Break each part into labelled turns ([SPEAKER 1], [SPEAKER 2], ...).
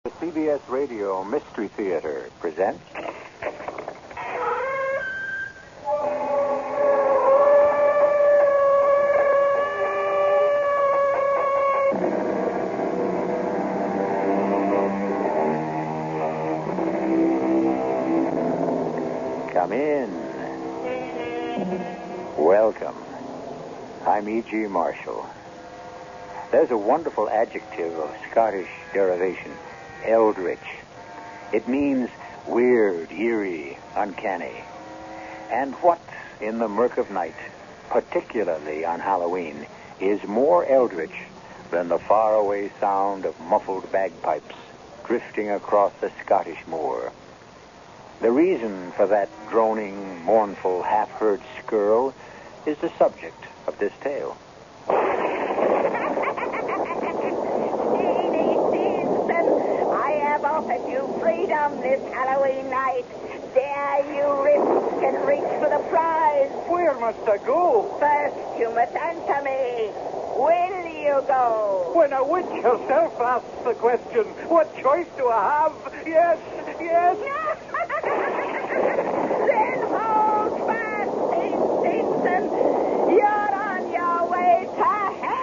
[SPEAKER 1] The CBS Radio Mystery Theater presents... Come in. Welcome. I'm E.G. Marshall. There's a wonderful adjective of Scottish derivation, eldritch. It means weird, eerie, uncanny. And what, in the murk of night, particularly on Halloween, is more eldritch than the faraway sound of muffled bagpipes drifting across the Scottish moor? The reason for that droning, mournful, half-heard skirl is the subject of this tale.
[SPEAKER 2] Offered you freedom this Halloween night. Dare you risk and reach for the prize?
[SPEAKER 3] Where must I go?
[SPEAKER 2] First, you must answer me. Will you go?
[SPEAKER 3] When a witch herself asks the question, what choice do I have? Yes.
[SPEAKER 2] Then hold fast, Benson. You're on your way to hell.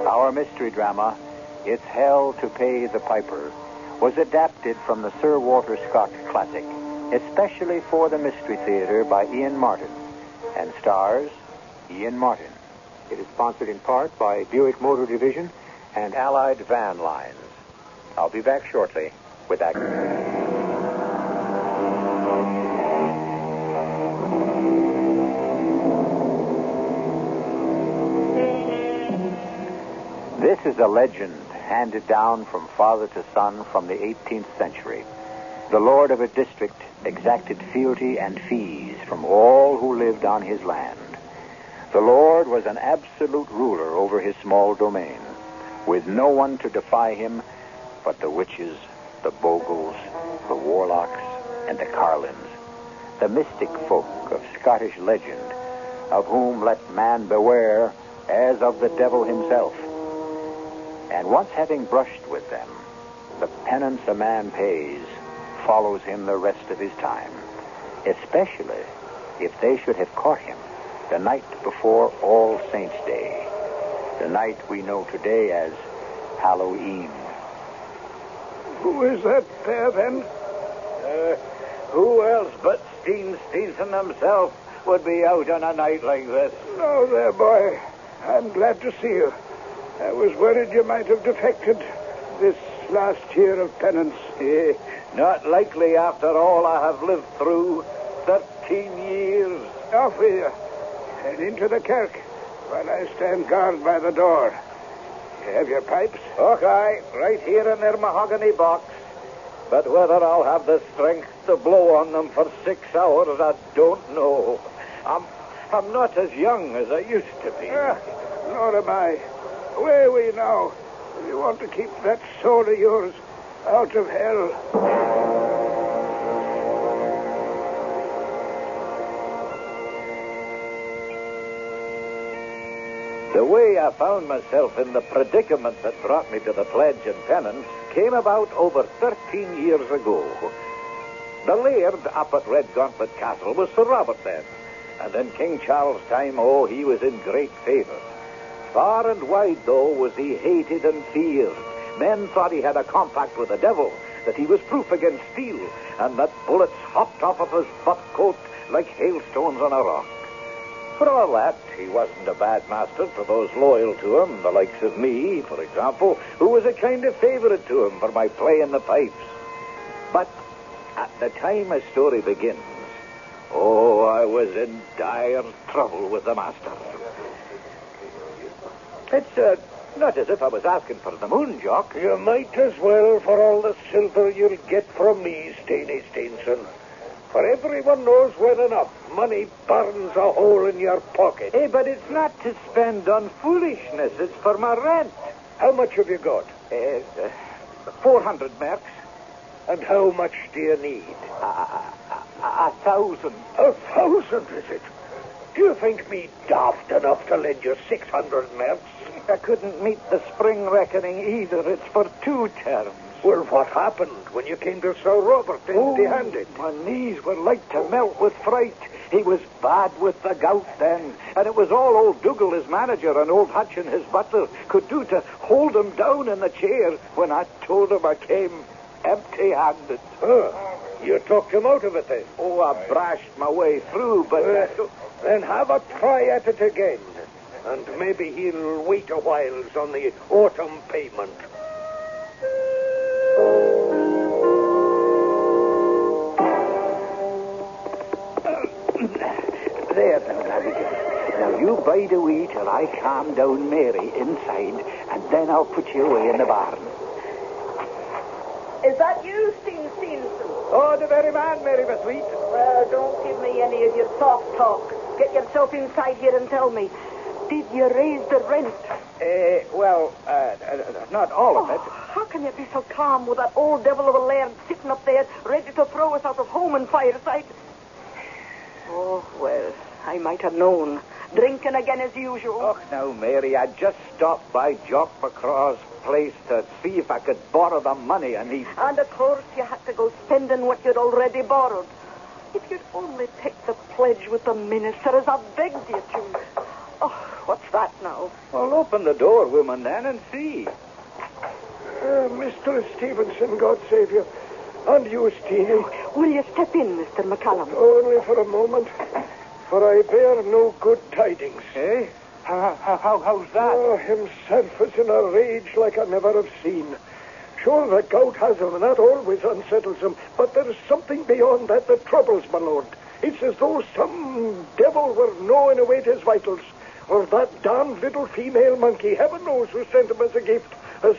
[SPEAKER 1] Our mystery drama, It's Hell to Pay the Piper, was adapted from the Sir Walter Scott classic, especially for the Mystery Theater by Ian Martin, and stars Ian Martin. It is sponsored in part by Buick Motor Division and Allied Van Lines. I'll be back shortly with that. This is a legend handed down from father to son from the 18th century. The lord of a district exacted fealty and fees from all who lived on his land. The lord was an absolute ruler over his small domain, with no one to defy him but the witches, the bogles, the warlocks, and the carlins, the mystic folk of Scottish legend, of whom let man beware as of the devil himself. And once having brushed with them, the penance a man pays follows him the rest of his time, especially if they should have caught him the night before All Saints' Day, the night we know today as Halloween.
[SPEAKER 3] Who is that there, then?
[SPEAKER 4] Who else but Steenson himself would be out on a night like this?
[SPEAKER 3] No, there, boy. I'm glad to see you. I was worried you might have defected this last year of penance.
[SPEAKER 4] Not likely after all I have lived through. 13 years.
[SPEAKER 3] Off with you, and into the kirk, while I stand guard by the door. You have your pipes?
[SPEAKER 4] Okay, right here in their mahogany box. But whether I'll have the strength to blow on them for 6 hours, I don't know. I'm not as young as I used to be.
[SPEAKER 3] Nor am I. Where are we now? You want to keep that soul of yours out of hell.
[SPEAKER 4] The way I found myself in the predicament that brought me to the pledge and penance came about over 13 years ago. The laird up at Redgauntlet Castle was Sir Robert then, and in King Charles' time, he was in great favor. Far and wide, though, was he hated and feared. Men thought he had a compact with the devil, that he was proof against steel, and that bullets hopped off of his butt coat like hailstones on a rock. For all that, he wasn't a bad master to those loyal to him, the likes of me, for example, who was a kind of favorite to him for my playing the pipes. But at the time a story begins, I was in dire trouble with the master. It's not as if I was asking for the moon, Jock.
[SPEAKER 3] You might as well for all the silver you'll get from me, Steenie Steenson. For everyone knows well enough, money burns a hole in your pocket.
[SPEAKER 4] Hey, but it's not to spend on foolishness. It's for my rent.
[SPEAKER 3] How much have you got?
[SPEAKER 4] 400 merks.
[SPEAKER 3] And how much do you need?
[SPEAKER 4] 1,000.
[SPEAKER 3] 1,000, is it? Do you think me daft enough to lend you 600 merks?
[SPEAKER 4] I couldn't meet the spring reckoning either. It's for 2 terms.
[SPEAKER 3] Well, what happened when you came to Sir Robert empty-handed?
[SPEAKER 4] My knees were like to melt with fright. He was bad with the gout then, and it was all old Dougal, his manager, and old Hutchin, his butler, could do to hold him down in the chair when I told him I came empty-handed.
[SPEAKER 3] You talked him out of it then?
[SPEAKER 4] Oh, I brashed my way through, but...
[SPEAKER 3] Then have a try at it again, and maybe he'll wait a while on the autumn payment.
[SPEAKER 4] There now, laddie. Now you bide a wee till I calm down Mary inside, and then I'll put you away in the barn.
[SPEAKER 2] Is that you, Stevenson?
[SPEAKER 4] Oh, the very man, Mary, my sweet.
[SPEAKER 2] Well, don't give me any of your soft talk. Get yourself inside here and tell me, did you raise the rent?
[SPEAKER 4] Not all of it.
[SPEAKER 2] How can you be so calm with that old devil of a laird sitting up there, ready to throw us out of home and fireside? Oh, well, I might have known. Drinking again as usual.
[SPEAKER 4] Oh, now, Mary, I just stopped by Jock McCraw's place to see if I could borrow the money I need.
[SPEAKER 2] And, of course, you had to go spending what you'd already borrowed. If you'd only take the pledge with the minister, as I begged you to. Oh, what's that now?
[SPEAKER 4] Well, open the door, woman, then, and see.
[SPEAKER 3] Mr. Stevenson, God save you. And you, Steenie.
[SPEAKER 2] Will you step in, Mr. McCallum?
[SPEAKER 3] Only for a moment, for I bear no good tidings.
[SPEAKER 4] Eh? How's that?
[SPEAKER 3] Oh, himself is in a rage like I never have seen. Sure, the gout has him, and that always unsettles him. But there's something beyond that troubles my lord. It's as though some devil were gnawing away at his vitals. Or that damned little female monkey, heaven knows who sent him as a gift, has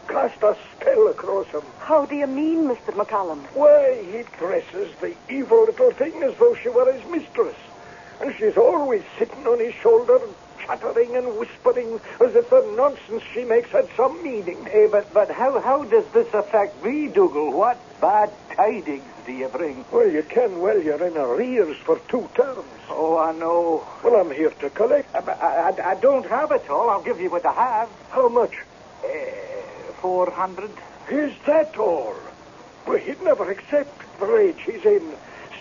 [SPEAKER 3] cast a spell across him.
[SPEAKER 2] How do you mean, Mr. McCallum?
[SPEAKER 3] Why, he dresses the evil little thing as though she were his mistress. And she's always sitting on his shoulder, chattering and whispering as if the nonsense she makes had some meaning.
[SPEAKER 4] Hey, but how does this affect me, Dougal? What bad tidings do you bring?
[SPEAKER 3] Well, you can. Well, you're in arrears for 2 terms.
[SPEAKER 4] Oh, I know.
[SPEAKER 3] Well, I'm here to collect.
[SPEAKER 4] I don't have it all. I'll give you what I have.
[SPEAKER 3] How much?
[SPEAKER 4] 400.
[SPEAKER 3] Is that all? Well, he'd never accept the rage he's in.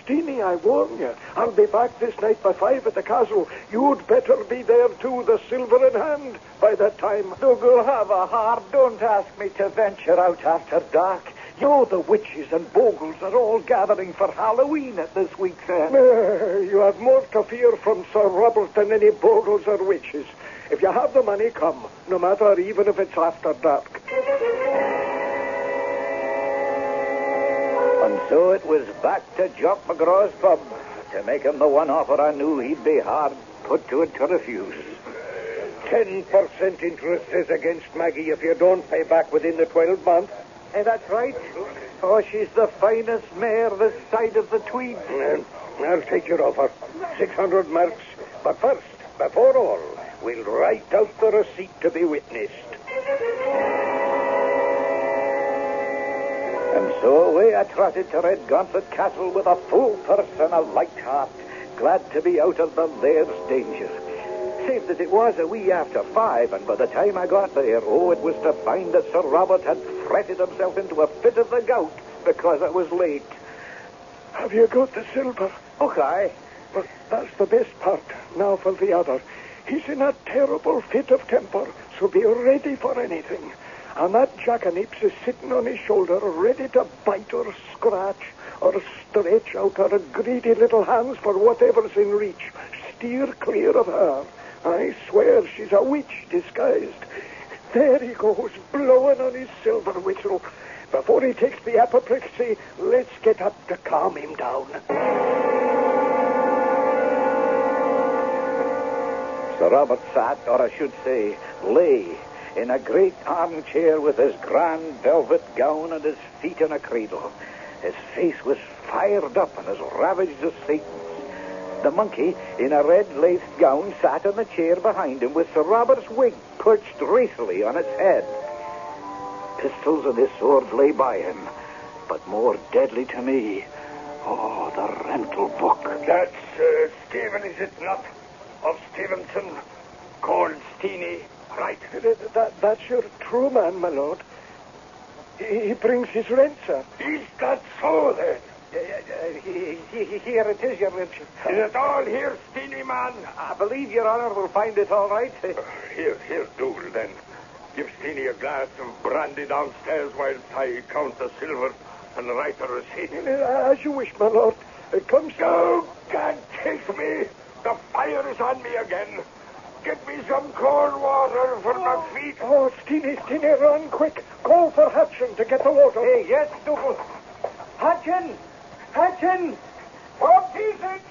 [SPEAKER 3] Steenie, I warn you, I'll be back this night by 5 at the castle. You'd better be there, too, the silver in hand, by that time.
[SPEAKER 4] Dougal, have a heart. Don't ask me to venture out after dark. You know the witches and bogles are all gathering for Halloween at this week's end.
[SPEAKER 3] You have more to fear from Sir Robert than any bogles or witches. If you have the money, come, no matter even if it's after dark.
[SPEAKER 4] And so it was back to Jock McGraw's pub to make him the one offer I knew he'd be hard put to it to refuse.
[SPEAKER 3] 10% interest is against Maggie if you don't pay back within the 12 months.
[SPEAKER 4] Hey, that's right. Oh, she's the finest mare this side of the Tweed.
[SPEAKER 3] I'll take your offer. 600 marks. But first, before all, we'll write out the receipt to be witnessed.
[SPEAKER 4] And so away I trotted to Redgauntlet Castle with a full purse and a light heart, glad to be out of the laird's danger. Save that it was a wee after 5, and by the time I got there, it was to find that Sir Robert had fretted himself into a fit of the gout because it was late.
[SPEAKER 3] Have you got the silver?
[SPEAKER 4] Okay.
[SPEAKER 3] But that's the best part. Now for the other. He's in a terrible fit of temper, so be ready for anything. And that jackanapes is sitting on his shoulder, ready to bite or scratch or stretch out her greedy little hands for whatever's in reach. Steer clear of her. I swear she's a witch disguised. There he goes, blowing on his silver whistle. Before he takes the apoplexy, let's get up to calm him down.
[SPEAKER 4] Sir Robert sat, or I should say, lay, in a great armchair with his grand velvet gown and his feet in a cradle. His face was fired up and as ravaged as Satan's. The monkey, in a red-laced gown, sat in the chair behind him with Sir Robert's wig perched racily on its head. Pistols and his sword lay by him. but more deadly to me. Oh, the rental book.
[SPEAKER 3] That's Stephen, is it not? Of Stevenson, called Steenie, right? That's your true man, my lord. He brings his rent, sir. Is that so, then?
[SPEAKER 4] Here it is, your lordship.
[SPEAKER 3] Is it all here, Steenie, man?
[SPEAKER 4] I believe your honor will find it all right.
[SPEAKER 3] Here, Dougal, then. Give Steenie a glass of brandy downstairs whilst I count the silver and write a receipt. As you wish, my lord. Come, sir. Oh, God, take me. The fire is on me again. Get me some cold water for my feet. Oh, Steenie, run quick. Call for Hutchin to get the water.
[SPEAKER 4] Hey, yes, Dougal. Hutchin! What is it?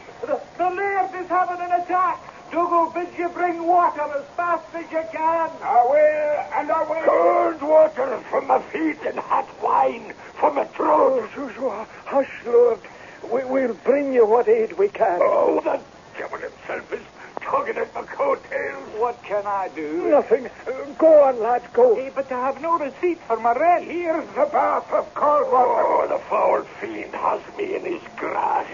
[SPEAKER 4] The laird is having an attack. Dougal bids you bring water as fast as you can.
[SPEAKER 3] I will. Cold water for my feet and hot wine for my throat. Oh, hush, Lord. We'll bring you what aid we can. Oh, the devil himself is tugging at my coattails.
[SPEAKER 4] What can I do?
[SPEAKER 3] Nothing. Go on, lad, go.
[SPEAKER 4] Hey, but I have no receipt for my rent.
[SPEAKER 3] Here's the bath of cold water. Oh, the foul fiend has me in his grasp.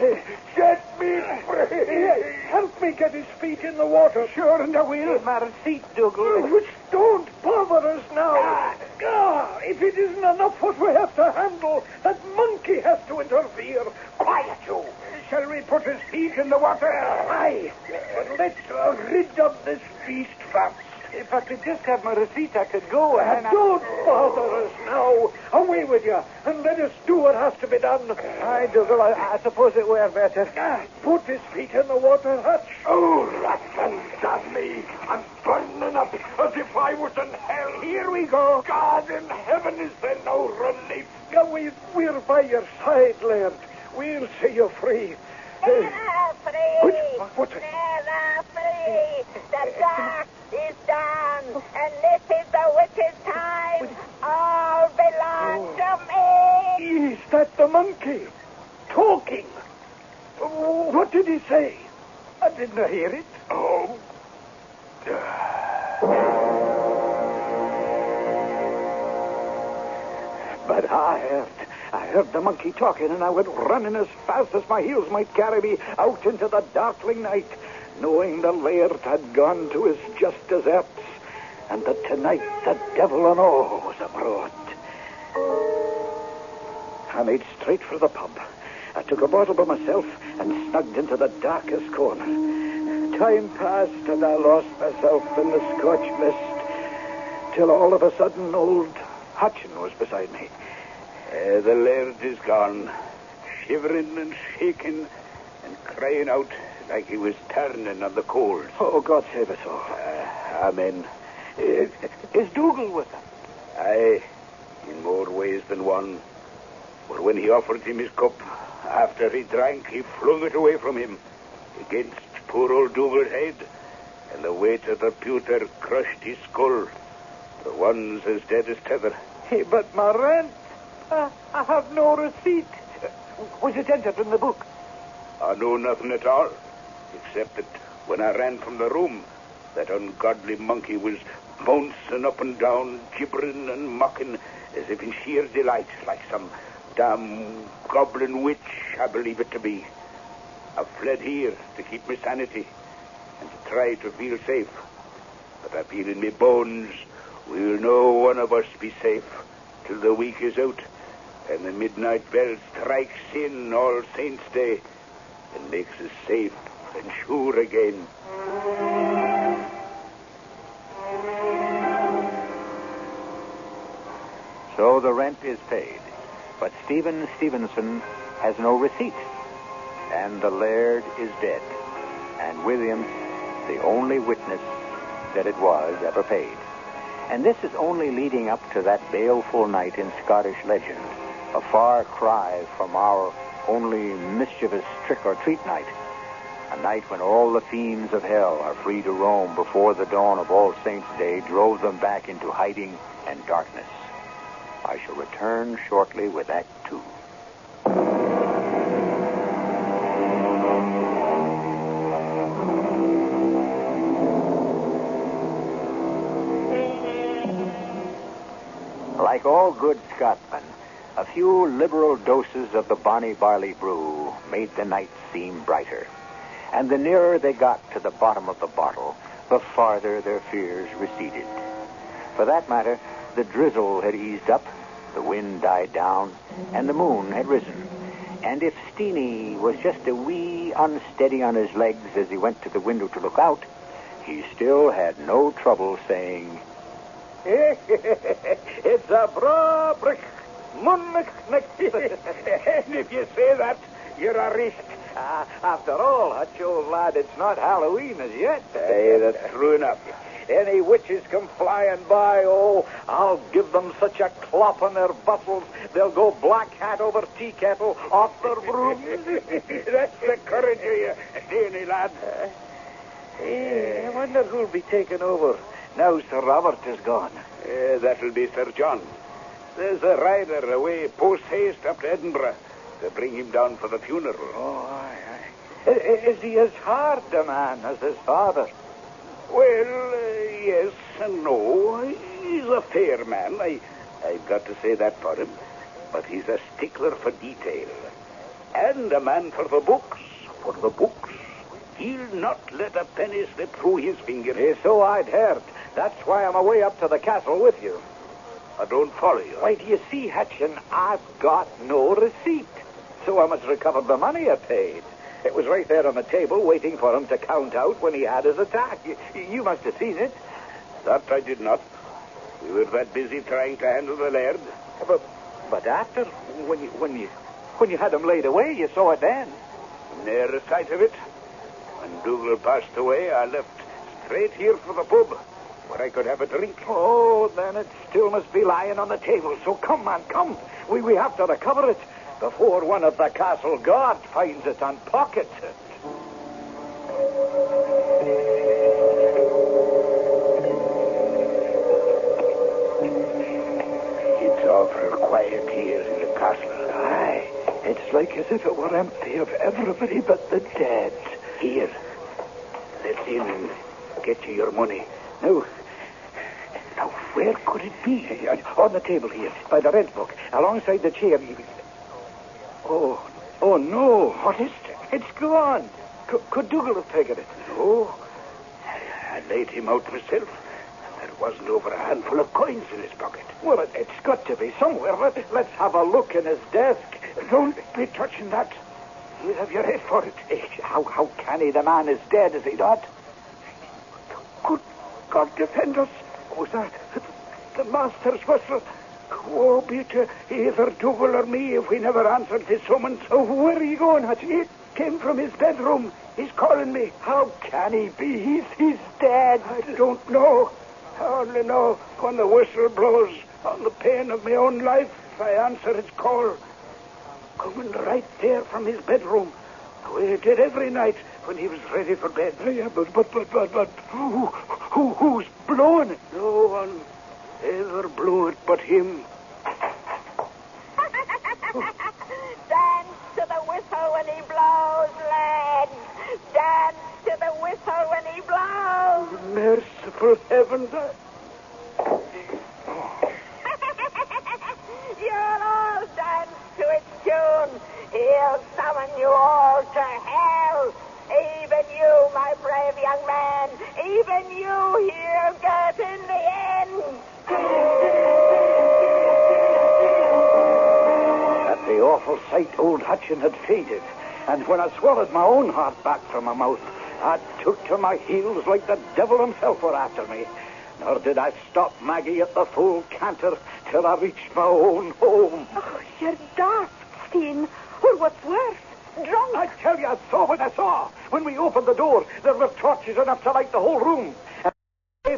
[SPEAKER 3] Set me free. Help me get his feet in the water. Sure, and I will.
[SPEAKER 4] My receipt, Dougal.
[SPEAKER 3] Which don't bother us now. If it isn't enough what we have to handle, that monkey has to interfere. Quiet, you. Shall we put his feet in the water? Aye. But let's rid of this beast fast.
[SPEAKER 4] If I could just have my receipt, I could go.
[SPEAKER 3] Don't bother us now. Away with you, and let us do what has to be done.
[SPEAKER 4] Aye, Dougal, I suppose it were better.
[SPEAKER 3] Put his feet in the water, Hutch. Oh, rats and damn me. I'm burning up as if I was in hell. Here we go. God in heaven, is there no relief? We're by your side, Laird. We'll see you free.
[SPEAKER 5] Never free.
[SPEAKER 3] What's it?
[SPEAKER 5] Never free. The dark is done, and this is the witch's time. All belongs to me.
[SPEAKER 3] Is that the monkey? Talking. What did he say?
[SPEAKER 4] I didn't hear it.
[SPEAKER 3] Oh.
[SPEAKER 4] But I heard the monkey talking, and I went running as fast as my heels might carry me out into the darkling night, knowing the laird had gone to his just deserts, and that tonight the devil and all was abroad. I made straight for the pub. I took a bottle by myself and snugged into the darkest corner. Time passed, and I lost myself in the Scotch mist, till all of a sudden old Hutchin was beside me. The laird is gone, shivering and shaking and crying out like he was turning on the coals. Oh, God save us all. Amen. Is Dougal with him? Aye, in more ways than one. For when he offered him his cup, after he drank, he flung it away from him against poor old Dougal's head, and the weight of the pewter crushed his skull. The one's as dead as tether. Hey, but my rent, I have no receipt. Was it entered in the book? I know nothing at all, except that when I ran from the room, that ungodly monkey was bouncing up and down, gibbering and mocking, as if in sheer delight, like some damn goblin witch, I believe it to be. I've fled here to keep my sanity and to try to feel safe. But I feel in my bones we'll no one of us be safe till the week is out and the midnight bell strikes in All Saints' Day and makes us safe and sure again.
[SPEAKER 1] So the rent is paid, but Stephen Stevenson has no receipt, and the laird is dead, and with him the only witness that it was ever paid. And this is only leading up to that baleful night in Scottish legend, a far cry from our only mischievous trick-or-treat night, a night when all the fiends of hell are free to roam before the dawn of All Saints' Day drove them back into hiding and darkness. I shall return shortly with Act 2. Like all good Scotsmen, A few liberal doses of the bonny barley brew made the night seem brighter. And the nearer they got to the bottom of the bottle, the farther their fears receded. For that matter, the drizzle had eased up, the wind died down, and the moon had risen. And if Steenie was just a wee unsteady on his legs as he went to the window to look out, he still had no trouble saying,
[SPEAKER 4] It's a bra brick. And
[SPEAKER 3] if you say that, you're a risk.
[SPEAKER 4] After all, Hutch, old lad, it's not Halloween as yet.
[SPEAKER 3] Aye, that's true enough.
[SPEAKER 4] Any witches come flying by, oh, I'll give them such a clop on their bustles, they'll go black hat over tea kettle off their brooms.
[SPEAKER 3] That's the courage of you, Steenie, lad.
[SPEAKER 4] I wonder who'll be taking over now Sir Robert is gone.
[SPEAKER 3] That'll be Sir John. There's a rider away post-haste up to Edinburgh to bring him down for the funeral.
[SPEAKER 4] Oh, aye. Is he as hard a man as his father?
[SPEAKER 3] Well, yes and no. He's a fair man. I've got to say that for him. But he's a stickler for detail. And a man for the books. For the books. He'll not let a penny slip through his fingers.
[SPEAKER 4] So I'd heard. That's why I'm away up to the castle with you.
[SPEAKER 3] I don't follow you.
[SPEAKER 4] Why, do you see, Hutchin, I've got no receipt. So I must recover the money I paid. It was right there on the table waiting for him to count out when he had his attack. You must have seen it.
[SPEAKER 3] That I did not. We were that busy trying to handle the laird.
[SPEAKER 4] But after, when you had him laid away, you saw it then.
[SPEAKER 3] Near the sight of it. When Dougal passed away, I left straight here for the pub, where I could have a drink.
[SPEAKER 4] Oh, then it still must be lying on the table. So come, man, come. We have to recover it before one of the castle guards finds it and pockets it.
[SPEAKER 3] It's awful quiet here in the castle.
[SPEAKER 4] Aye, it's like as if it were empty of everybody but the dead.
[SPEAKER 3] Here, let's in and get you your money.
[SPEAKER 4] Now, where could it be? On the table here, by the rent book, alongside the chair. Oh, no. What is it? It's gone. Could Dougal have taken it?
[SPEAKER 3] No. I laid him out myself. There wasn't over a handful of coins in his pocket.
[SPEAKER 4] Well, it's got to be somewhere. Let's have a look in his desk.
[SPEAKER 3] Don't be touching that.
[SPEAKER 4] You'll have your head for it. How can he? The man is dead, is he not?
[SPEAKER 3] Good God defend us.
[SPEAKER 4] Was that?
[SPEAKER 3] The master's whistle. Woe be to either Dougal or me if we never answered his summons.
[SPEAKER 4] Oh, where are you going, Hutch?
[SPEAKER 3] It came from his bedroom. He's calling me.
[SPEAKER 4] How can he be? He's dead.
[SPEAKER 3] I don't know. I only know when the whistle blows on the pain of my own life, I answer his call. Coming right there from his bedroom, the way he did every night when he was ready for bed.
[SPEAKER 4] Yeah, but who's blowing it?
[SPEAKER 3] No one ever blew it but him.
[SPEAKER 5] Dance to the whistle when he blows, lads. Dance to the whistle when he blows.
[SPEAKER 3] Merciful heavens.
[SPEAKER 5] You'll all dance to its tune. He'll summon you all to hell. Even you, my brave young man. Even you he'll get in the end.
[SPEAKER 4] At the awful sight, old Hutchin had fainted, and when I swallowed my own heart back from my mouth, I took to my heels like the devil himself were after me. Nor did I stop Maggie at the full canter till I reached my own home.
[SPEAKER 2] Oh, you're daft, Steen. Or what's worse, drunk.
[SPEAKER 4] I tell you, I saw what I saw. When we opened the door, there were torches enough to light the whole room. And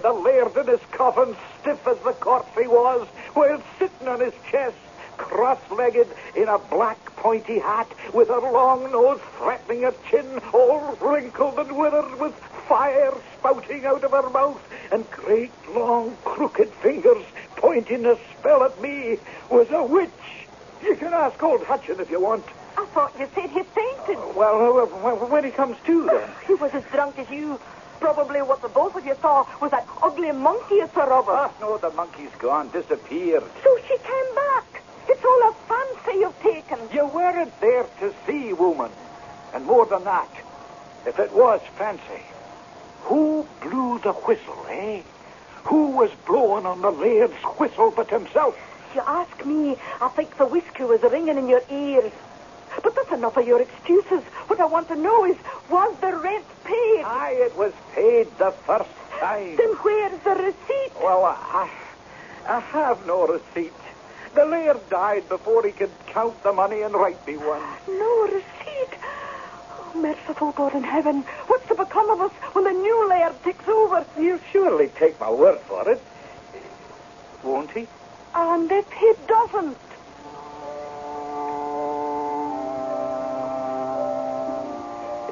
[SPEAKER 4] the laird in his coffin, stiff as the corpse he was, while sitting on his chest, cross-legged in a black pointy hat, with her long nose threatening her chin, all wrinkled and withered, with fire spouting out of her mouth, and great long crooked fingers pointing a spell at me, was a witch. You can ask old Hutchin if you want.
[SPEAKER 2] I thought you said he fainted.
[SPEAKER 4] Well, when he comes to, then.
[SPEAKER 2] He was as drunk as you. Probably what the both of you saw was that ugly monkey of Sir Robert.
[SPEAKER 4] No, the monkey's gone, disappeared.
[SPEAKER 2] So she came back. It's all a fancy you've taken.
[SPEAKER 4] You weren't there to see, woman. And more than that, if it was fancy, who blew the whistle, eh? Who was blowing on the laird's whistle but himself?
[SPEAKER 2] If you ask me, I think the whiskey was ringing in your ears. But that's enough of your excuses. What I want to know is, was the rent paid?
[SPEAKER 4] Aye, it was paid the first time.
[SPEAKER 2] Then where's the receipt?
[SPEAKER 4] Well, I have no receipt. The laird died before he could count the money and write me one.
[SPEAKER 2] No receipt? Oh, merciful God in heaven. What's to become of us when the new laird takes over?
[SPEAKER 4] He'll surely take my word for it. Won't he?
[SPEAKER 2] And if he doesn't?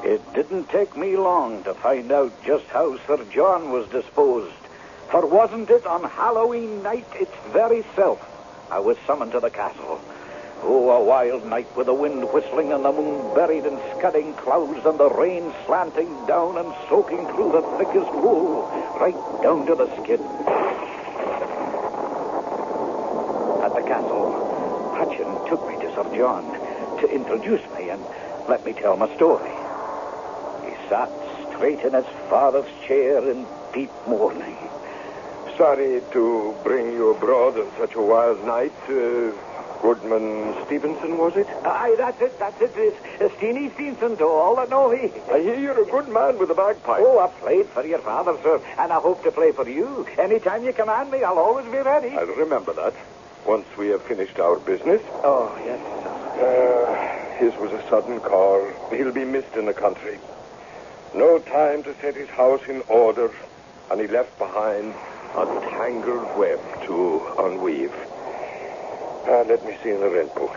[SPEAKER 4] It didn't take me long to find out just how Sir John was disposed. For wasn't it on Halloween night its very self I was summoned to the castle? Oh, a wild night with the wind whistling and the moon buried in scudding clouds and the rain slanting down and soaking through the thickest wool, right down to the skin. At the castle, Hutchin took me to Sir John to introduce me and let me tell my story. He sat straight in his father's chair in deep mourning.
[SPEAKER 6] Sorry to bring you abroad on such a wild night. Goodman Stevenson, was it?
[SPEAKER 4] Aye, that's it. It's Steenie Stevenson, to all that know me.
[SPEAKER 6] I hear you're a good man with a bagpipe.
[SPEAKER 4] Oh, I played for your father, sir, and I hope to play for you. Anytime you command me, I'll always be ready.
[SPEAKER 6] I'll remember that, once we have finished our business.
[SPEAKER 4] Oh, yes, sir.
[SPEAKER 6] His was a sudden call. He'll be missed in the country. No time to set his house in order, and he left behind a tangled web to unweave. Let me see in the rent book.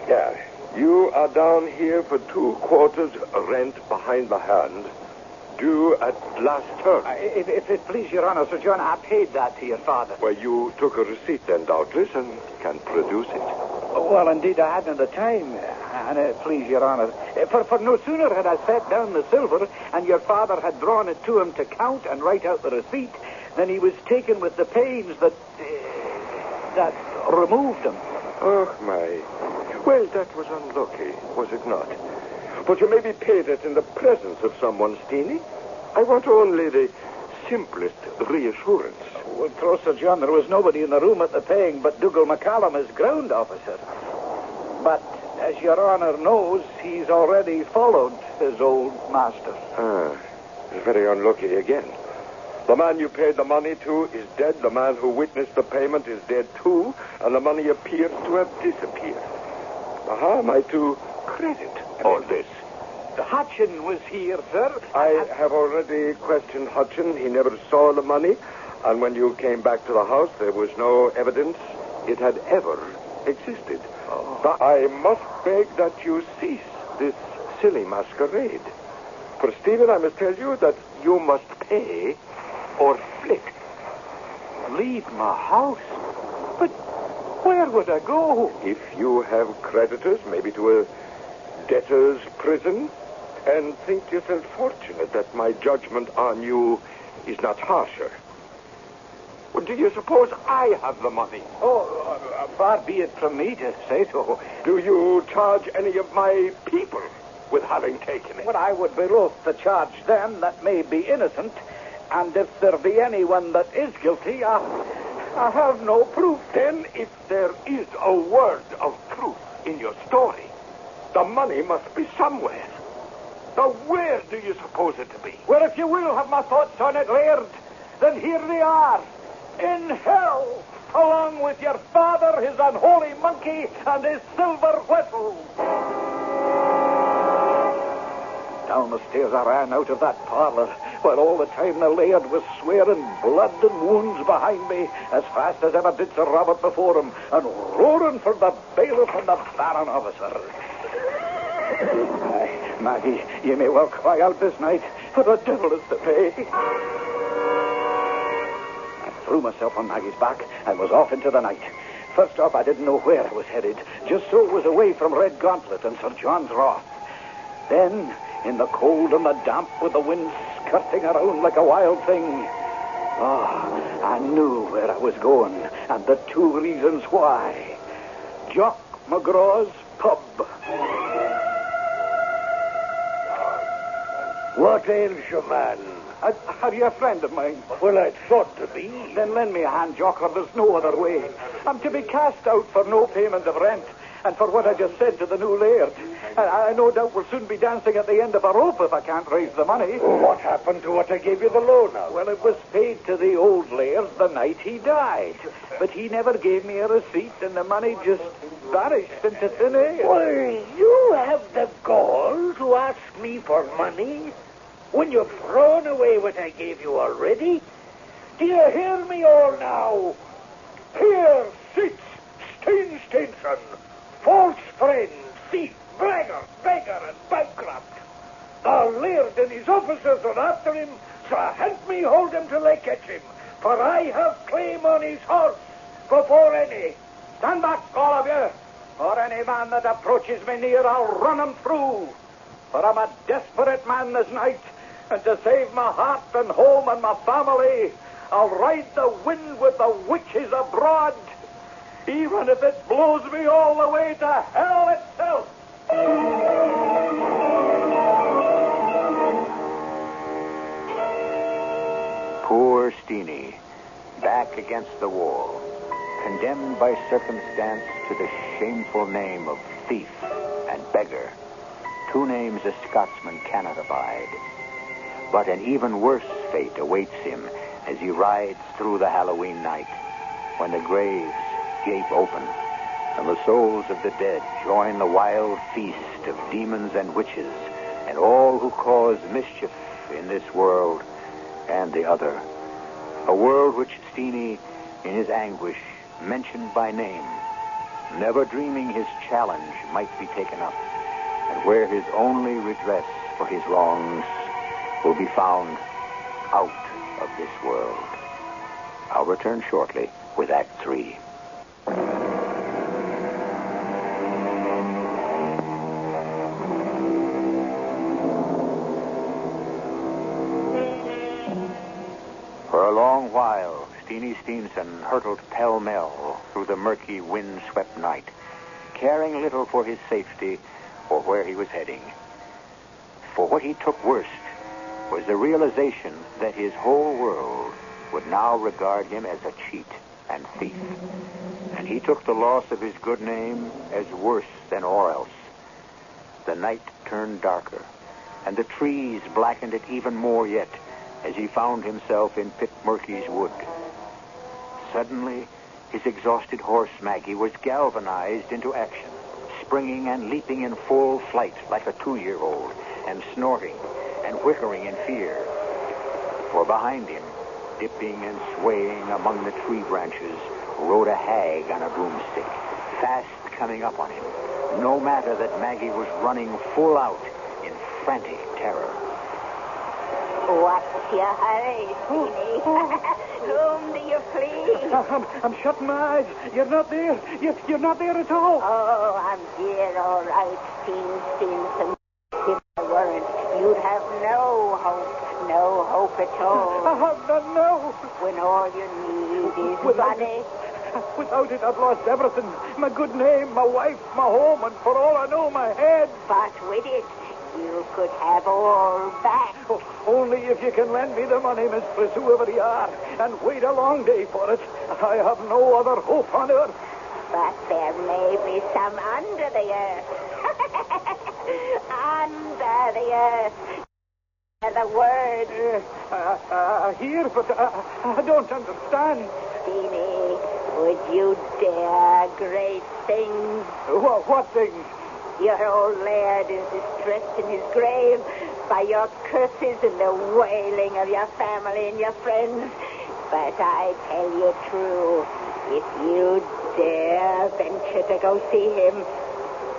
[SPEAKER 6] Yeah, you are down here for 2 quarters rent behind the hand, due at last term.
[SPEAKER 4] If it please your honor, Sir John, I paid that to your father.
[SPEAKER 6] Well, you took a receipt then, doubtless, and can produce it.
[SPEAKER 4] Well, indeed, I hadn't the time, and please your honor. For no sooner had I set down the silver, and your father had drawn it to him to count and write out the receipt, than he was taken with the pains that removed him.
[SPEAKER 6] Oh, my. Well, that was unlucky, was it not? But you may be paid it in the presence of someone, Steenie. I want only the simplest reassurance.
[SPEAKER 4] Well, troth, Sir John, there was nobody in the room at the paying but Dougal McCallum, his ground officer. But, as your honor knows, he's already followed his old master.
[SPEAKER 6] It's very unlucky again. The man you paid the money to is dead. The man who witnessed the payment is dead too, and the money appears to have disappeared. How am I to credit all this?
[SPEAKER 4] Hutchin was here, sir.
[SPEAKER 6] I have already questioned Hutchin. He never saw the money, and when you came back to the house, there was no evidence it had ever existed.
[SPEAKER 4] Oh.
[SPEAKER 6] But I must beg that you cease this silly masquerade. For, Stephen, I must tell you that you must pay or flick.
[SPEAKER 4] Leave my house? But where would I go?
[SPEAKER 6] If you have creditors, maybe to a debtor's prison, and think yourself fortunate that my judgment on you is not harsher. Well, do you suppose I have the money?
[SPEAKER 4] Oh, far be it from me to say so.
[SPEAKER 6] Do you charge any of my people with having taken it?
[SPEAKER 4] Well, I would be loath to charge them that may be innocent, and if there be anyone that is guilty, I have no proof.
[SPEAKER 6] Then, if there is a word of truth in your story, the money must be somewhere. Now, where do you suppose it to be?
[SPEAKER 4] Well, if you will have my thoughts on it, Laird, then here they are. In hell, along with your father, his unholy monkey, and his silver whistle. Down the stairs I ran out of that parlor, while all the time the laird was swearing blood and wounds behind me, as fast as ever did Sir Robert before him, and roaring for the bailiff and the baron officer. Aye, Maggie, you may well cry out this night, for the devil is to pay. I threw myself on Maggie's back and was off into the night. First off, I didn't know where I was headed, just so it was away from Redgauntlet and Sir John's wrath. Then, in the cold and the damp, with the wind skirting around like a wild thing, I knew where I was going, and the 2 reasons why. Jock McGraw's pub.
[SPEAKER 7] What ails you, man?
[SPEAKER 4] Are you a friend of mine?
[SPEAKER 7] Well, I thought to be.
[SPEAKER 4] Then lend me a hand, Jock, or there's no other way. I'm to be cast out for no payment of rent, and for what I just said to the new laird. I no doubt will soon be dancing at the end of a rope if I can't raise the money.
[SPEAKER 7] What happened to what I gave you the loan of?
[SPEAKER 4] Well, it was paid to the old laird the night he died. But he never gave me a receipt, and the money just vanished into thin air.
[SPEAKER 7] Well, you have the gall to ask me for money when you've thrown away what I gave you already? Do you hear me all now? Here sits Steenson, false friend, thief, bragger, beggar, and bankrupt. The laird and his officers are after him, so help me hold him till I catch him, for I have claim on his horse before any.
[SPEAKER 4] Stand back, all of you, or any man that approaches me near, I'll run him through. For I'm a desperate man this night, and to save my heart and home and my family, I'll ride the wind with the witches abroad, even if it blows me all the way to hell itself.
[SPEAKER 1] Poor Steenie, back against the wall, condemned by circumstance to the shameful name of thief and beggar, two names a Scotsman cannot abide. But an even worse fate awaits him as he rides through the Halloween night, when the graves gape open and the souls of the dead join the wild feast of demons and witches and all who cause mischief in this world and the other. A world which Steenie, in his anguish, mentioned by name, never dreaming his challenge might be taken up, and where his only redress for his wrongs will be found out of this world. I'll return shortly with Act 3. For a long while, Steenie Steenson hurtled pell-mell through the murky, wind-swept night, caring little for his safety or where he was heading. For what he took worst was the realization that his whole world would now regard him as a cheat and thief. And he took the loss of his good name as worse than all else. The night turned darker, and the trees blackened it even more yet as he found himself in Pit Murky's wood. Suddenly, his exhausted horse, Maggie, was galvanized into action, springing and leaping in full flight like a 2-year-old, and snorting and whickering in fear. For behind him, dipping and swaying among the tree branches, rode a hag on a broomstick, fast coming up on him, no matter that Maggie was running full out in frantic terror.
[SPEAKER 5] What's your hurry, Steenie? Whom do you flee?
[SPEAKER 4] I'm shutting my eyes. You're not there. You're not there at all.
[SPEAKER 5] Oh, I'm here, all right, Steenson. If I weren't, you'd have no hope at all.
[SPEAKER 4] I have none now.
[SPEAKER 5] When all you need is money.
[SPEAKER 4] Without it, I've lost everything. My good name, my wife, my home, and for all I know, my head.
[SPEAKER 5] But with it, you could have all back.
[SPEAKER 4] Oh, only if you can lend me the money, mistress, whoever you are, and wait a long day for it. I have no other hope on earth.
[SPEAKER 5] But there may be some under the earth. Under the earth. The word.
[SPEAKER 4] Here, but I don't understand.
[SPEAKER 5] Steenie, would you dare great things?
[SPEAKER 4] What things?
[SPEAKER 5] Your old laird is distressed in his grave by your curses and the wailing of your family and your friends. But I tell you true, if you dare venture to go see him,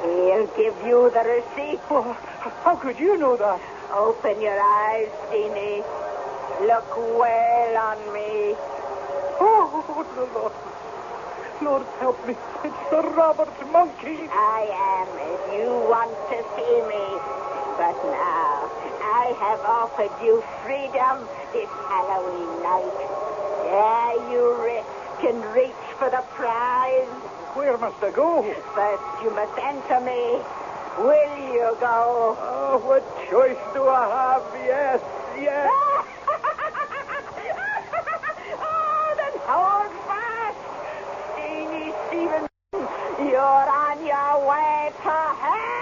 [SPEAKER 5] he'll give you the receipt.
[SPEAKER 4] Oh, how could you know that?
[SPEAKER 5] Open your eyes, Steenie. Look well on me.
[SPEAKER 4] Oh, Lord. Lord, help me. It's the Robert's monkey.
[SPEAKER 5] I am as you want to see me. But now, I have offered you freedom this Halloween night. Dare you risk and reach for the prize?
[SPEAKER 4] Where must I go?
[SPEAKER 5] First, you must answer me. Will you go?
[SPEAKER 4] Oh, what choice do I have? Yes, yes.
[SPEAKER 5] Oh, then hold fast. Steenie Stevenson, you're on your way to hell.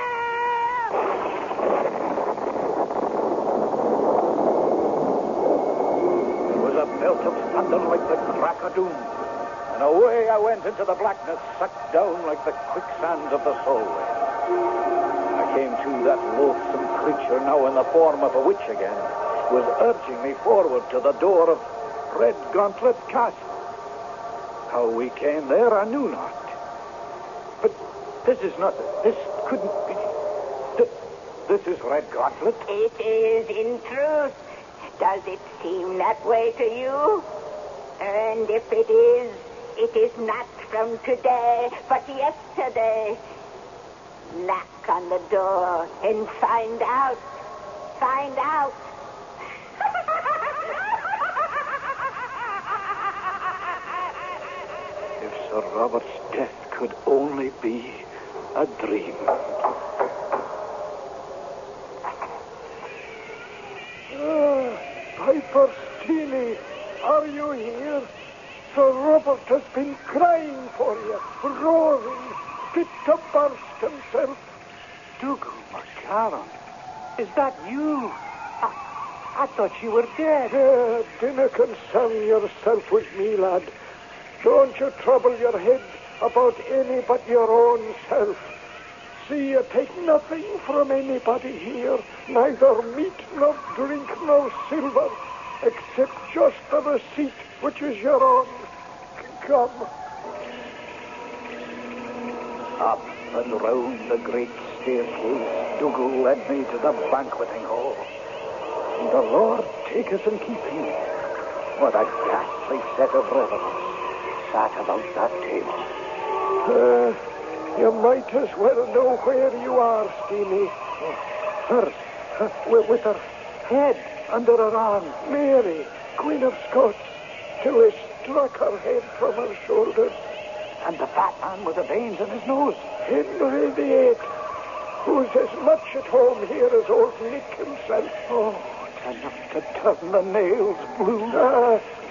[SPEAKER 4] It was a belt of thunder like the crack of doom. And away I went into the blackness, sucked down like the quicksands of the Sorel. I came to that loathsome creature, now in the form of a witch again, was urging me forward to the door of Redgauntlet Castle. How we came there, I knew not. But this is not... This couldn't be... This is Redgauntlet.
[SPEAKER 5] It is in truth. Does it seem that way to you? And if it is not from today, but yesterday. Knock on the door and find out. Find out.
[SPEAKER 4] If Sir Robert's death could only be a dream.
[SPEAKER 3] Piper Steenie, are you here? Sir Robert has been crying for you, roaring, fit to burst himself.
[SPEAKER 4] Dougal McCallum, is that you? I thought you were dead.
[SPEAKER 3] Dinna concern yourself with me, lad. Don't you trouble your head about any but your own self. See, you take nothing from anybody here, neither meat nor drink nor silver, except just the receipt, which is your own. Come.
[SPEAKER 4] Up and round the great staircase, Dougal led me to the banqueting hall. And the Lord take us and keep him. What a ghastly set of revellers sat about that table.
[SPEAKER 3] You might as well know where you are, Steenie.
[SPEAKER 4] Her, with her head under her arm.
[SPEAKER 3] Mary, Queen of Scots, till he struck her head from her shoulders.
[SPEAKER 4] And the fat man with the veins in his nose.
[SPEAKER 3] Henry VIII, who's as much at home here as old Nick himself.
[SPEAKER 4] Oh, enough to turn the nails blue.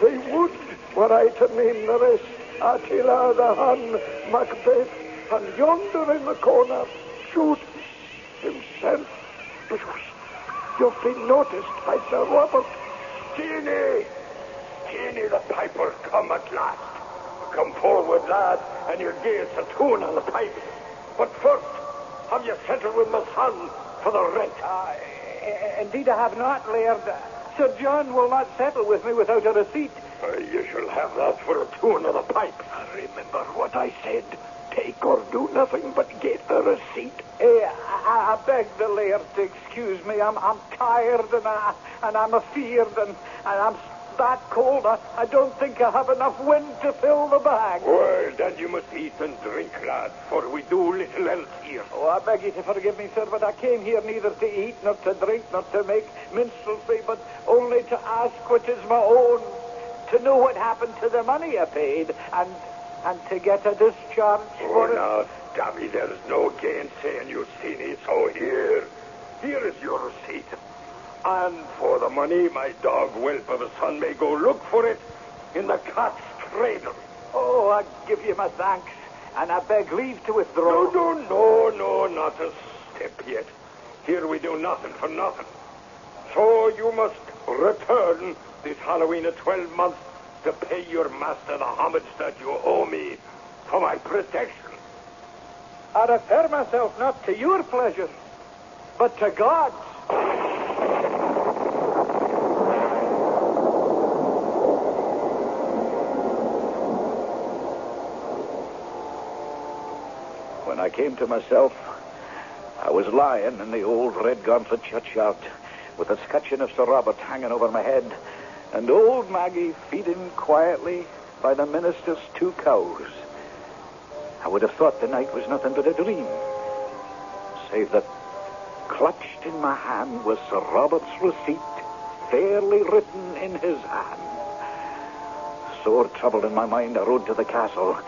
[SPEAKER 3] They would, were I to name the rest. Attila the Hun, Macbeth, and yonder in the corner, Jude himself. You've been noticed by Sir Robert.
[SPEAKER 6] Steenie! Steenie the piper, come at last. Come forward, lad, and you'll give us a tune on the pipe. But first, have you settled with my son for the rent?
[SPEAKER 4] Indeed I have not, Laird. Sir John will not settle with me without a receipt.
[SPEAKER 6] You shall have that for a tune on the pipe.
[SPEAKER 3] Remember what I said. Take or do nothing but get the receipt.
[SPEAKER 4] I beg the Laird to excuse me. I'm tired and I'm afeard and I'm that cold. I don't think I have enough wind to fill the bag.
[SPEAKER 6] Well, then you must eat and drink, lad, for we do little else here.
[SPEAKER 4] Oh, I beg you to forgive me, sir, but I came here neither to eat, nor to drink, nor to make minstrelsy, but only to ask what is my own, to know what happened to the money I paid, and to get a discharge for it.
[SPEAKER 6] Now, Davy, there's no gainsaying you, Steenie, so here is your receipt. And for the money, my dog Whelp of a son may go look for it in the cat's cradle.
[SPEAKER 4] Oh, I give you my thanks, and I beg leave to withdraw.
[SPEAKER 6] No, not a step yet. Here we do nothing for nothing. So you must return this Halloween at 12 months to pay your master the homage that you owe me for my protection.
[SPEAKER 4] I refer myself not to your pleasure, but to God's. When I came to myself, I was lying in the old Redgauntlet churchyard with the scutcheon of Sir Robert hanging over my head and old Maggie feeding quietly by the minister's 2 cows. I would have thought the night was nothing but a dream, save that clutched in my hand was Sir Robert's receipt, fairly written in his hand. Sore troubled in my mind, I rode to the castle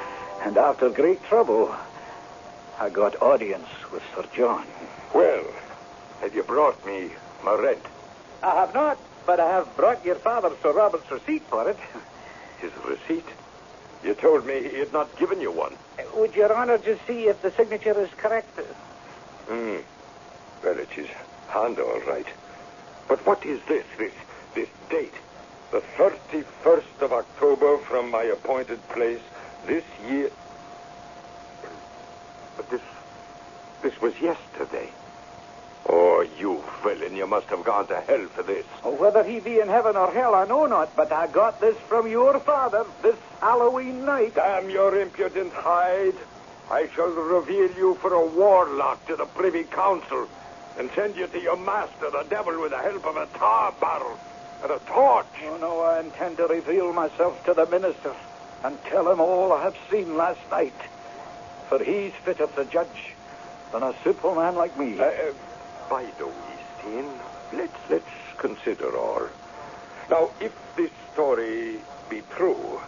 [SPEAKER 4] And after great trouble, I got audience with Sir John.
[SPEAKER 6] Well, have you brought me my rent?
[SPEAKER 4] I have not, but I have brought your father Sir Robert's receipt for it.
[SPEAKER 6] His receipt? You told me he had not given you one.
[SPEAKER 4] Would Your Honor just see if the signature is correct?
[SPEAKER 6] Well, it is hand all right. But what is this date? The 31st of October from my appointed place this year. But this was yesterday. Oh, you villain, you must have gone to hell for this.
[SPEAKER 4] Oh, whether he be in heaven or hell, I know not, but I got this from your father this Halloween night.
[SPEAKER 6] Damn your impudent hide. I shall reveal you for a warlock to the Privy Council and send you to your master, the devil, with the help of a tar barrel and a torch.
[SPEAKER 4] Oh, no, I intend to reveal myself to the minister and tell him all I have seen last night. For he's fitter to judge than a simple man like me.
[SPEAKER 6] By the way, Steen, let's consider all. Now, if this story be true,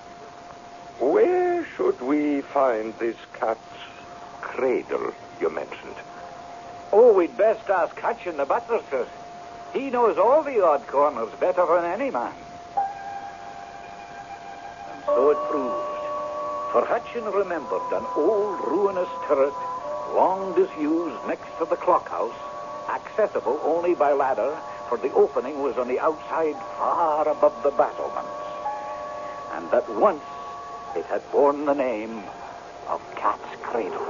[SPEAKER 6] where should we find this cat's cradle you mentioned?
[SPEAKER 4] Oh, we'd best ask Hutchin, the butler, sir. He knows all the odd corners better than any man. And so it proved. For Hutchin remembered an old ruinous turret, long disused next to the clock house, accessible only by ladder, for the opening was on the outside far above the battlements. And that once it had borne the name of Cat's Cradle.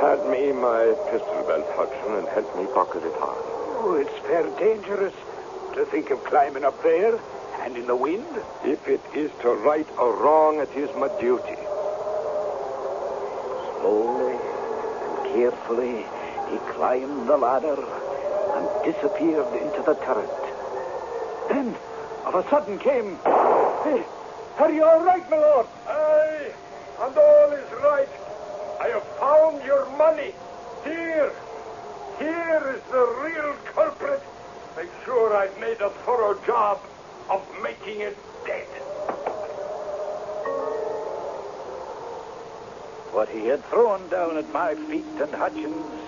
[SPEAKER 6] Hand me my pistol belt, Hudson, and help me pocket it hard.
[SPEAKER 7] Oh, it's fair dangerous to think of climbing up there and in the wind.
[SPEAKER 6] If it is to right or wrong, it is my duty.
[SPEAKER 4] Slowly and carefully, he climbed the ladder and disappeared into the turret. Then, of a sudden came... Hey, are you all right, my lord?
[SPEAKER 6] Aye, and all is right. I have found your money. Here is the real culprit. Make sure I've made a thorough job of making it dead.
[SPEAKER 4] What he had thrown down at my feet and Hutchins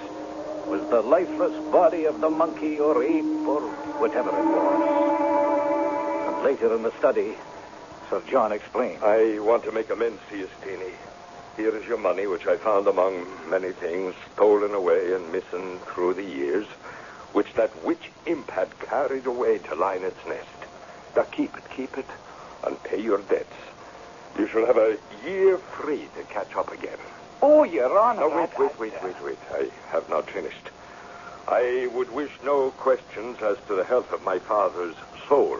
[SPEAKER 4] was the lifeless body of the monkey or ape or whatever it was. And later in the study, Sir John explained.
[SPEAKER 6] I want to make amends to you, Steenie. Here is your money, which I found among many things stolen away and missing through the years, which that witch imp had carried away to line its nest. Now keep it, and pay your debts. You shall have a year free to catch up again.
[SPEAKER 4] Oh, Your Honor.
[SPEAKER 6] Now, wait. I have not finished. I would wish no questions as to the health of my father's soul,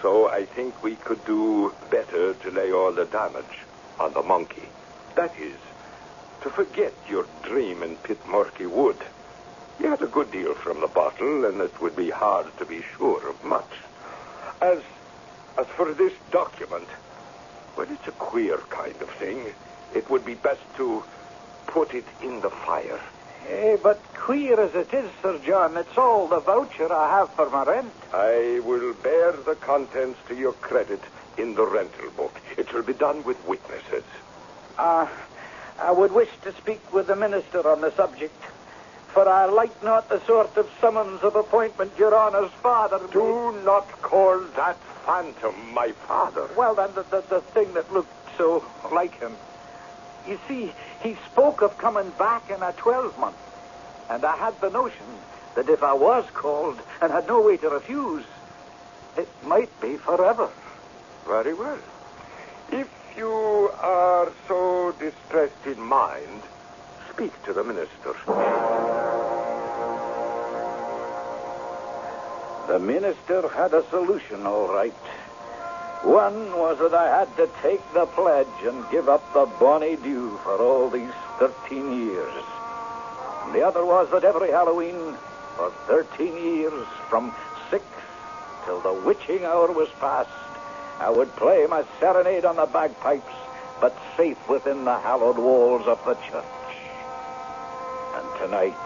[SPEAKER 6] so I think we could do better to lay all the damage on the monkey. That is, to forget your dream in Pitmurky Wood. You had a good deal from the bottle, and it would be hard to be sure of much. As for this document, well, it's a queer kind of thing. It would be best to put it in the fire.
[SPEAKER 4] But queer as it is, Sir John, it's all the voucher I have for my rent.
[SPEAKER 6] I will bear the contents to your credit in the rental book. It shall be done with witnesses.
[SPEAKER 4] I would wish to speak with the minister on the subject, for I like not the sort of summons of appointment Your Honour's father...
[SPEAKER 6] Do not call that phantom my father.
[SPEAKER 4] Well, then, the thing that looked so like him. You see, he spoke of coming back in a 12-month, and I had the notion that if I was called and had no way to refuse, it might be forever.
[SPEAKER 6] Very well. If you are so distressed in mind, speak to the minister.
[SPEAKER 4] The minister had a solution, all right. One was that I had to take the pledge and give up the bonny due for all these 13 years. And the other was that every Halloween, for 13 years, from 6 till the witching hour was past, I would play my serenade on the bagpipes, but safe within the hallowed walls of the church. And tonight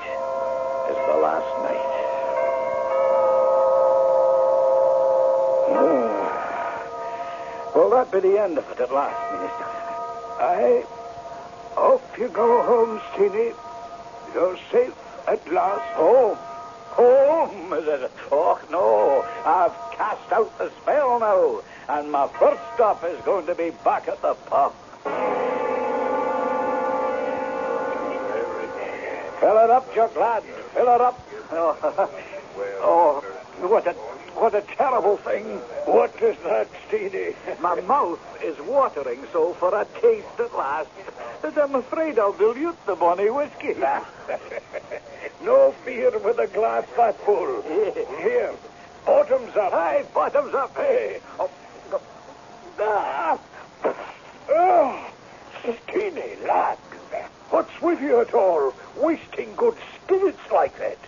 [SPEAKER 4] is the last night. Will that be the end of it at last, Minister?
[SPEAKER 7] Off you go home, Steenie. You're safe at last. Home? Home, is it? Oh, no. I've cast out the spell now, and my first stop is going to be back at the pub. Fill it up, Chuck, lad. Fill it up. Oh, what a terrible thing.
[SPEAKER 3] What is that, Steenie?
[SPEAKER 7] My mouth is watering so for a taste at last that I'm afraid I'll dilute the bonny whiskey.
[SPEAKER 3] No fear with a glass that full. Here, bottoms up.
[SPEAKER 7] Aye, bottoms up.
[SPEAKER 3] Hey. Oh, Steenie, lad. What's with you at all? Wasting good spirits like that.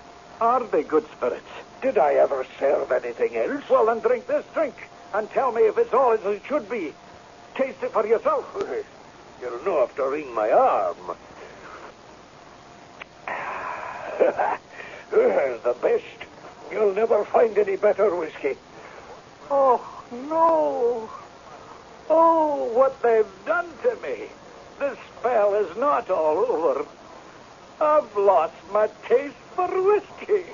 [SPEAKER 7] Are they good spirits?
[SPEAKER 3] Did I ever serve anything else?
[SPEAKER 7] Well, then drink this drink and tell me if it's all as it should be. Taste it for yourself.
[SPEAKER 3] You'll not have to wring my arm. The best. You'll never find any better whiskey.
[SPEAKER 7] Oh, no. Oh, what they've done to me. This spell is not all over. I've lost my taste for whiskey.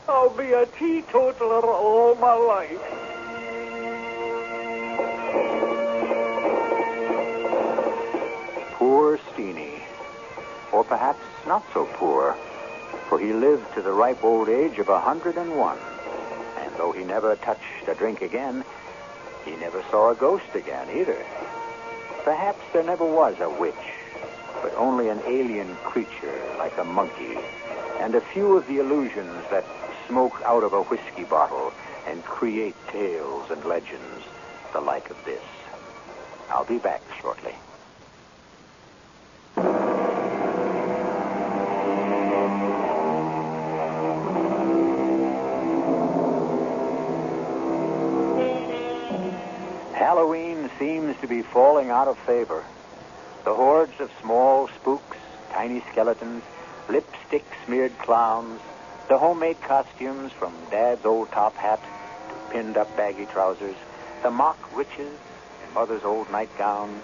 [SPEAKER 7] I'll be a teetotaler all my life.
[SPEAKER 1] Poor Steenie. Or perhaps not so poor, for he lived to the ripe old age of 101. And though he never touched a drink again, he never saw a ghost again either. Perhaps there never was a witch, but only an alien creature like a monkey, and a few of the illusions that smoke out of a whiskey bottle and create tales and legends the like of this. I'll be back shortly. Halloween seems to be falling out of favor. The hordes of small spooks, tiny skeletons, lipstick-smeared clowns, the homemade costumes from Dad's old top hat to pinned-up baggy trousers, the mock witches in Mother's old nightgown,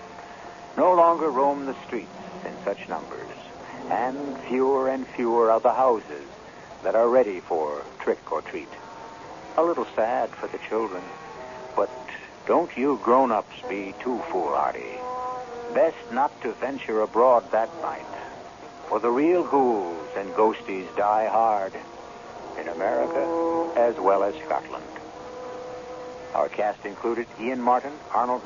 [SPEAKER 1] no longer roam the streets in such numbers, and fewer are the houses that are ready for trick or treat. A little sad for the children, but don't you grown-ups be too foolhardy. Best not to venture abroad that night, for the real ghouls and ghosties die hard in America as well as Scotland. Our cast included Ian Martin, Arnold